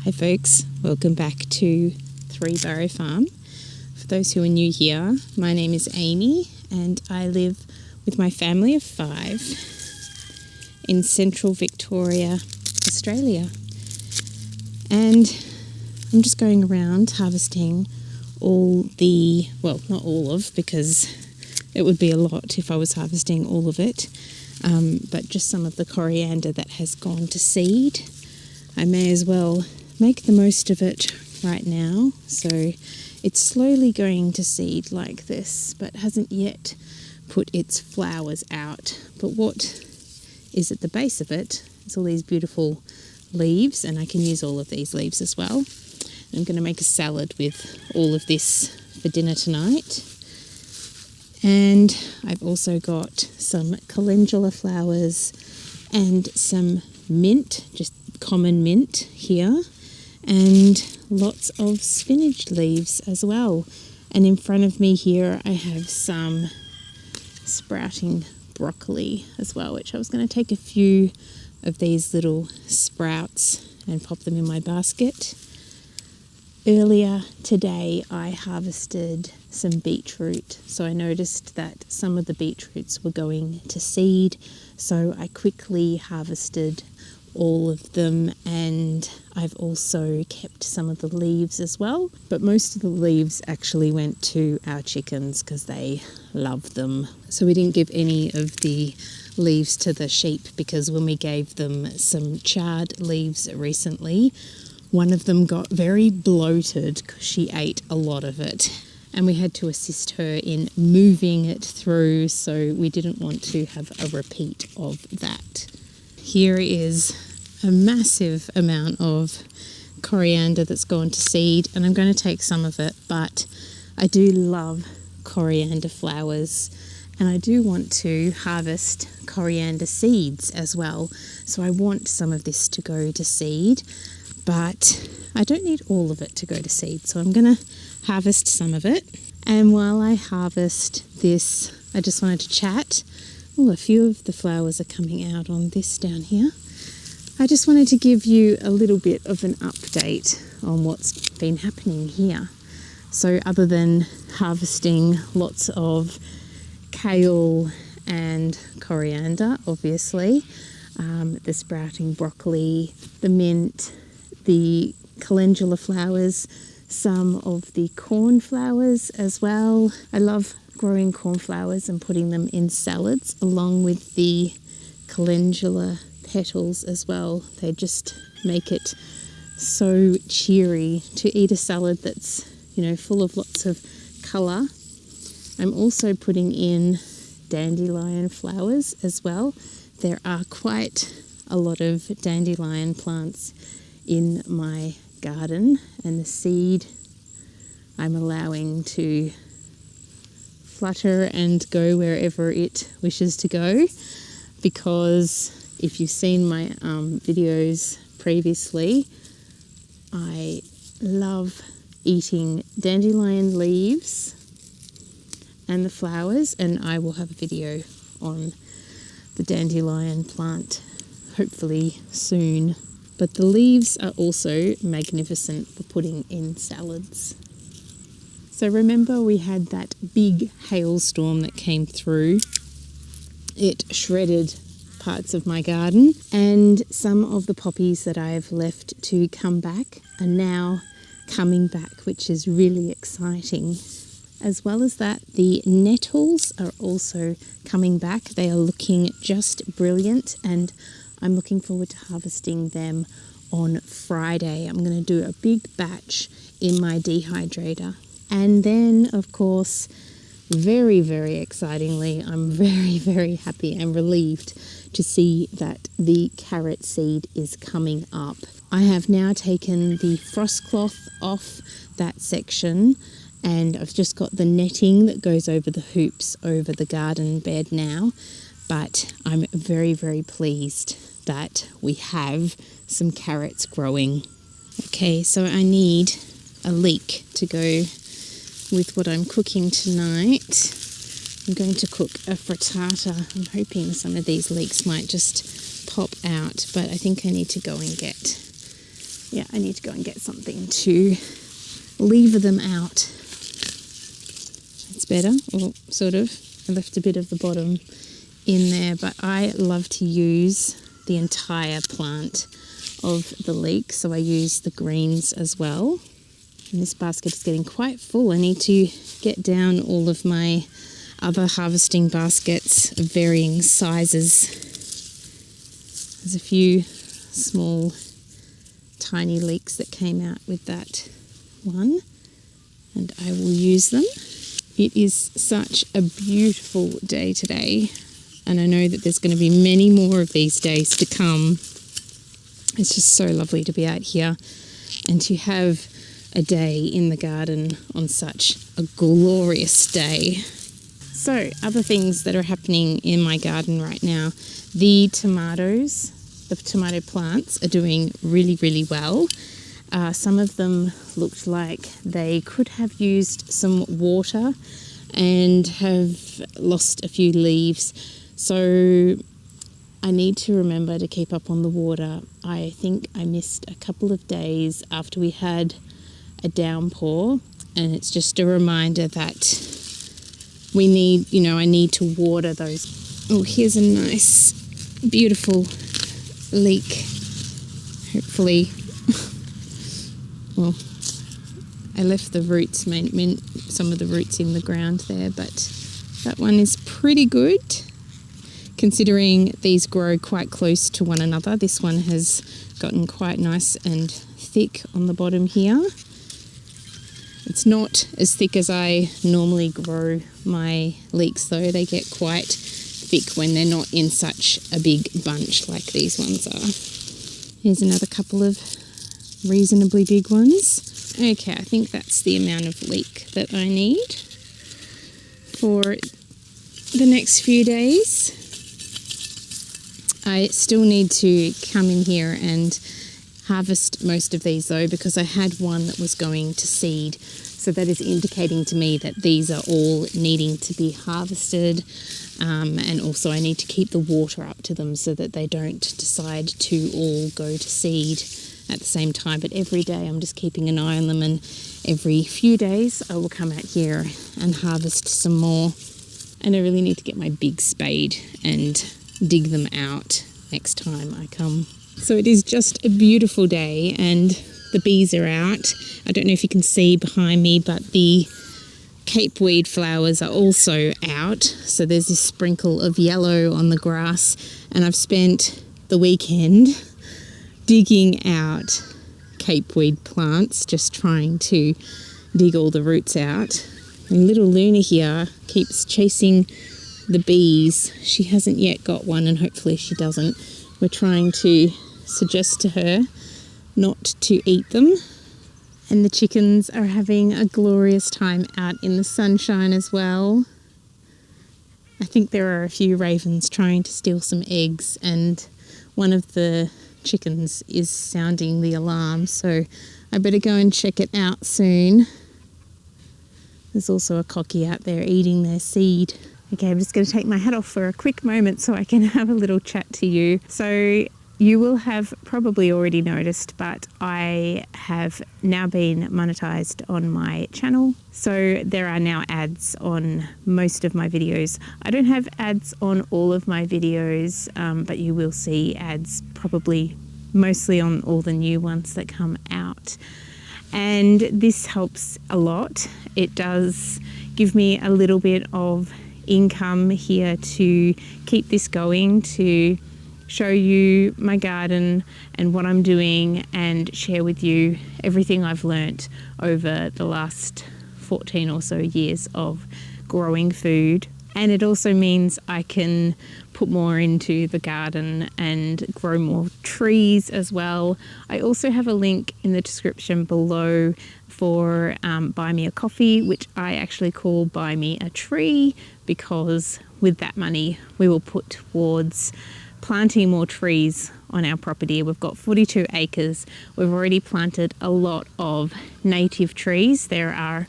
Hi folks, welcome back to Three Barrow Farm. For those who are new here, my name is Amy and I live with my family of 5 in central Victoria, Australia. And I'm just going around harvesting all the, well, not all of, because it would be a lot if I was harvesting all of it, but just some of the coriander that has gone to seed. I may as well make the most of it right now. So it's slowly going to seed like this, but hasn't yet put its flowers out. But what is at the base of it is all these beautiful leaves, and I can use all of these leaves as well. I'm going to make a salad with all of this for dinner tonight. And I've also got some calendula flowers and some mint, just common mint here, and lots of spinach leaves as well. And in front of me here I have some sprouting broccoli as well, which I was going to take a few of these little sprouts and pop them in my basket. Earlier today I harvested some beetroot, so I noticed that some of the beetroots were going to seed, so I quickly harvested all of them, and I've also kept some of the leaves as well, but most of the leaves actually went to our chickens because they love them. So we didn't give any of the leaves to the sheep, because when we gave them some charred leaves recently, one of them got very bloated because she ate a lot of it, and we had to assist her in moving it through, so we didn't want to have a repeat of that. Here is a massive amount of coriander that's gone to seed, and I'm going to take some of it, but I do love coriander flowers, and I do want to harvest coriander seeds as well, so I want some of this to go to seed, but I don't need all of it to go to seed, so I'm going to harvest some of it. And while I harvest this, I just wanted to chat. Oh, a few of the flowers are coming out on this down here. I just wanted to give you a little bit of an update on what's been happening here. So other than harvesting lots of kale and coriander, obviously, the sprouting broccoli, the mint, the calendula flowers, some of the cornflowers as well. I love growing cornflowers and putting them in salads along with the calendula petals as well. They just make it so cheery to eat a salad that's, you know, full of lots of colour. I'm also putting in dandelion flowers as well. There are quite a lot of dandelion plants in my garden, and the seed I'm allowing to flutter and go wherever it wishes to go, because if you've seen my videos previously, I love eating dandelion leaves and the flowers, and I will have a video on the dandelion plant hopefully soon. But the leaves are also magnificent for putting in salads. So remember, we had that big hailstorm that came through. It shredded parts of my garden, and some of the poppies that I've left to come back are now coming back, which is really exciting. As well as that, the nettles are also coming back. They are looking just brilliant, and I'm looking forward to harvesting them on Friday. I'm going to do a big batch in my dehydrator. And then, of course, very, very excitingly, I'm very, very happy and relieved to see that the carrot seed is coming up. I have now taken the frost cloth off that section, and I've just got the netting that goes over the hoops over the garden bed now. But I'm very, very pleased that we have some carrots growing. Okay, so I need a leek to go with what I'm cooking tonight. I'm going to cook a frittata. I'm hoping some of these leeks might just pop out, but I think I need to go and get Yeah, I need to go and get something to lever them out. It's better, or sort of. I left a bit of the bottom in there, but I love to use the entire plant of the leek, so I use the greens as well. And this basket is getting quite full. I need to get down all of my other harvesting baskets of varying sizes. There's a few small, tiny leeks that came out with that one, and I will use them. It is such a beautiful day today, and I know that there's going to be many more of these days to come. It's just so lovely to be out here and to have a day in the garden on such a glorious day. So, other things that are happening in my garden right now, the tomato plants are doing really, really well. Some of them looked like they could have used some water and have lost a few leaves. So I need to remember to keep up on the water. I think I missed a couple of days after we had a downpour, and it's just a reminder that we need, I need to water those. Oh, here's a nice, beautiful leek. Hopefully, well, I left the roots, some of the roots in the ground there, but that one is pretty good. Considering these grow quite close to one another, this one has gotten quite nice and thick on the bottom here. It's not as thick as I normally grow my leeks though. They get quite thick when they're not in such a big bunch like these ones are. Here's another couple of reasonably big ones. Okay, I think that's the amount of leek that I need for the next few days. I still need to come in here and harvest most of these though, because I had one that was going to seed. So that is indicating to me that these are all needing to be harvested. And also I need to keep the water up to them so that they don't decide to all go to seed at the same time. But every day I'm just keeping an eye on them, and every few days I will come out here and harvest some more. And I really need to get my big spade and dig them out next time I come. So it is just a beautiful day and the bees are out. I don't know if you can see behind me, but the capeweed flowers are also out. So there's this sprinkle of yellow on the grass, and I've spent the weekend digging out capeweed plants, just trying to dig all the roots out. And little Luna here keeps chasing the bees. She hasn't yet got one, and hopefully she doesn't. We're trying to suggest to her not to eat them. And the chickens are having a glorious time out in the sunshine as well. I think there are a few ravens trying to steal some eggs, and one of the chickens is sounding the alarm, so I better go and check it out soon. There's also a cocky out there eating their seed. Okay, I'm just going to take my hat off for a quick moment so I can have a little chat to you. So you will have probably already noticed, but I have now been monetized on my channel. So there are now ads on most of my videos. I don't have ads on all of my videos, but you will see ads probably mostly on all the new ones that come out. And this helps a lot. It does give me a little bit of income here to keep this going, to show you my garden and what I'm doing, and share with you everything I've learnt over the last 14 or so years of growing food. And it also means I can put more into the garden and grow more trees as well. I also have a link in the description below for Buy Me a Coffee, which I actually call Buy Me a Tree, because with that money we will put towards planting more trees on our property. We've got 42 acres. We've already planted a lot of native trees. There are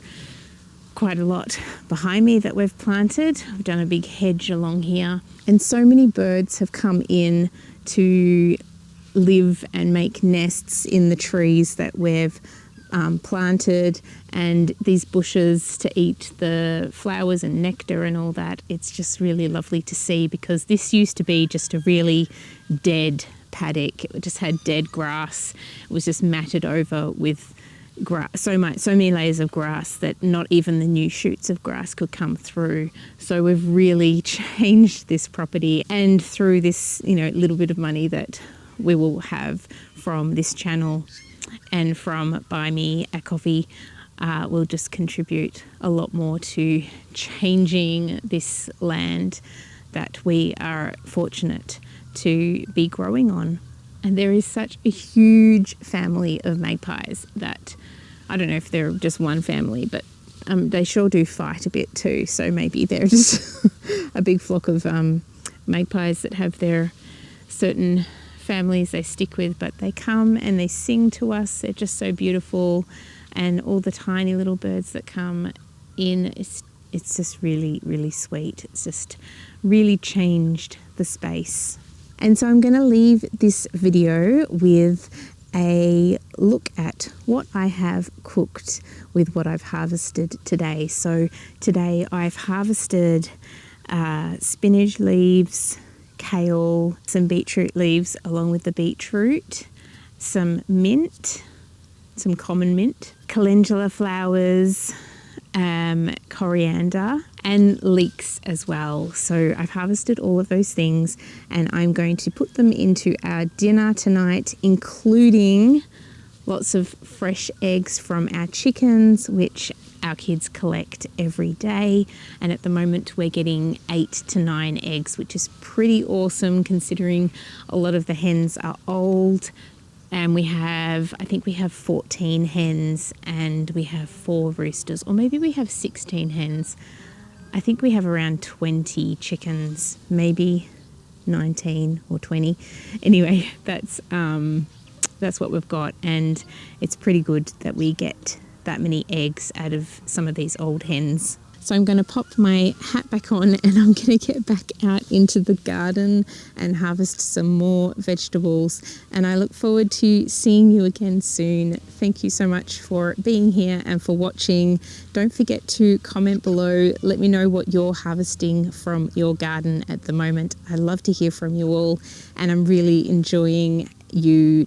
quite a lot behind me that we've planted. We've done a big hedge along here, and so many birds have come in to live and make nests in the trees that we've planted, and these bushes to eat the flowers and nectar and all that. It's just really lovely to see, because this used to be just a really dead paddock. It just had dead grass. It was just matted over with grass, so many layers of grass that not even the new shoots of grass could come through. So we've really changed this property, and through this, little bit of money that we will have from this channel and from Buy Me a Coffee, will just contribute a lot more to changing this land that we are fortunate to be growing on. And there is such a huge family of magpies that, I don't know if they're just one family, but they sure do fight a bit too. So maybe they're just a big flock of magpies that have their certain families they stick with, but they come and they sing to us. They're just so beautiful, and all the tiny little birds that come in, it's just really, really sweet. It's just really changed the space. And so I'm going to leave this video with a look at what I have cooked with what I've harvested today. So today I've harvested spinach leaves, kale, some beetroot leaves along with the beetroot, some mint, some common mint, calendula flowers, coriander, and leeks as well. So I've harvested all of those things, and I'm going to put them into our dinner tonight, including lots of fresh eggs from our chickens, which our kids collect every day. And at the moment we're getting 8 to 9 eggs, which is pretty awesome considering a lot of the hens are old. And I think we have 14 hens and we have 4 roosters, or maybe we have 16 hens. I think we have around 20 chickens, maybe 19 or 20. Anyway, that's what we've got, and it's pretty good that we get that many eggs out of some of these old hens. So I'm going to pop my hat back on, and I'm going to get back out into the garden and harvest some more vegetables. And I look forward to seeing you again soon. Thank you so much for being here and for watching. Don't forget to comment below. Let me know what you're harvesting from your garden at the moment. I love to hear from you all, and I'm really enjoying you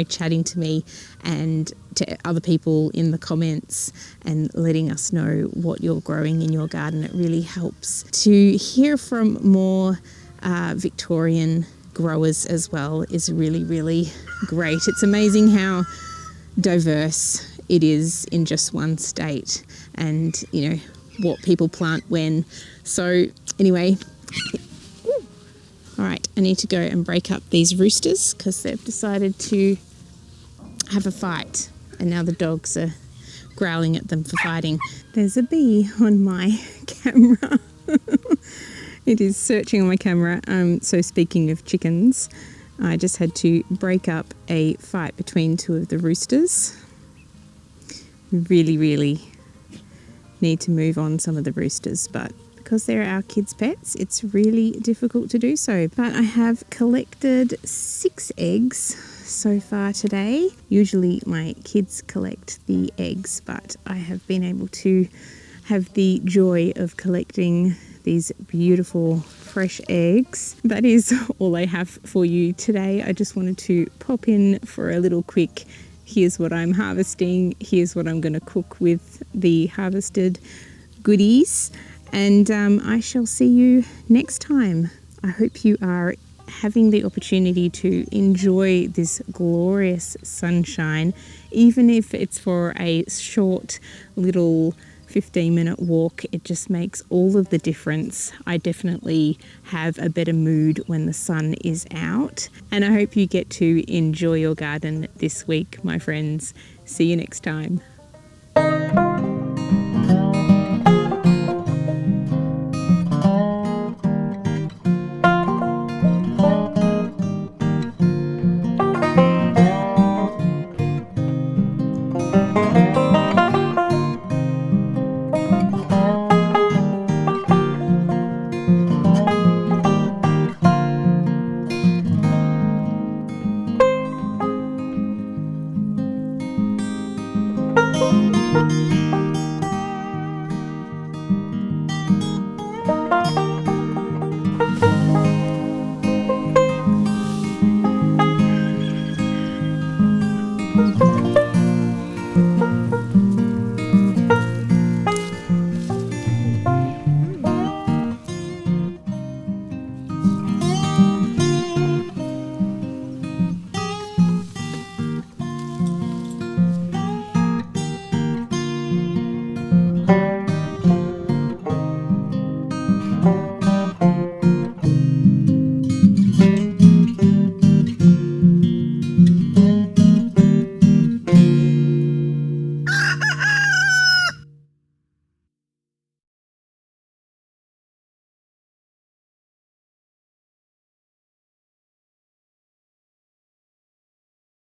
chatting to me and to other people in the comments and letting us know what you're growing in your garden. It really helps to hear from more Victorian growers as well. Is really, really great. It's amazing how diverse it is in just one state, and what people plant when. So anyway, all right, I need to go and break up these roosters because they've decided to have a fight, and now the dogs are growling at them for fighting. There's a bee on my camera. It is searching on my camera. So speaking of chickens, I just had to break up a fight between 2 of the roosters. We really, really need to move on some of the roosters, but because they're our kids' pets, it's really difficult to do so. But I have collected 6 eggs so far today. Usually my kids collect the eggs, but I have been able to have the joy of collecting these beautiful fresh eggs. That is all I have for you today. I just wanted to pop in for a little quick, here's what I'm harvesting, here's what I'm going to cook with the harvested goodies. And I shall see you next time. I hope you are having the opportunity to enjoy this glorious sunshine, even if it's for a short little 15-minute walk. It just makes all of the difference. I definitely have a better mood when the sun is out. And I hope you get to enjoy your garden this week, my friends. See you next time. Bye.